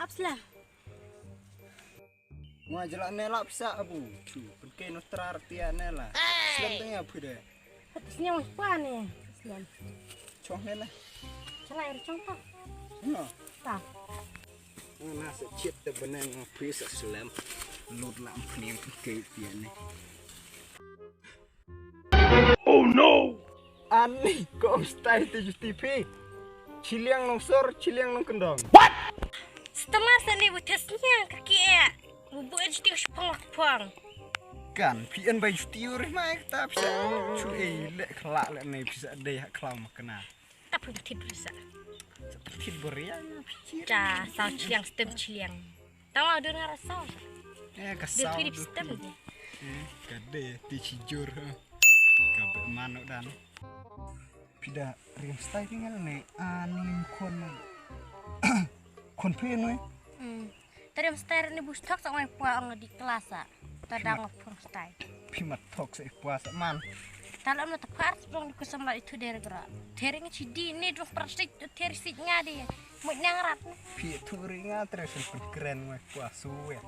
Apslah. Mau jalan nelak bisa abu. Pergi nostra artiannya lah. Selanjutnya apa deh? Petisnya mas pane. Islam. Congnya lah. Selain contoh. No. Tak. Nasi cip terbenang bisa selam. Lut lampu yang pergi tiannya. Oh no! Aneh kok style tujuh TV. Ciliang longsor, ciliang long kendong. Setelah seni butasnya kaki bubuk aja tiga sepang. Kan, pian bayi tiur mah kita bisa cuy lek kelak lek nih bisa deh kelam kena. Tapi tidur bisa. Seperti berian pikir. Cah, saw ciliang stem ciliang. Tahu ada nara saw. Kesal. Dia tuh stem deh. Kade dicijur. Kabeh manuk dan. Pida rim style nih anim kon. Kon pian we. Tadi mesti ni bustak sama puang di kelas tadang puang style. Pimat tok se puasa man. Kalau nak tepat sebelum dikusam itu dari gerak. Dari ngecidi ni dong persik dari sitnya dia. Mau nyangarat. Pi turinga terus keren we puasu we.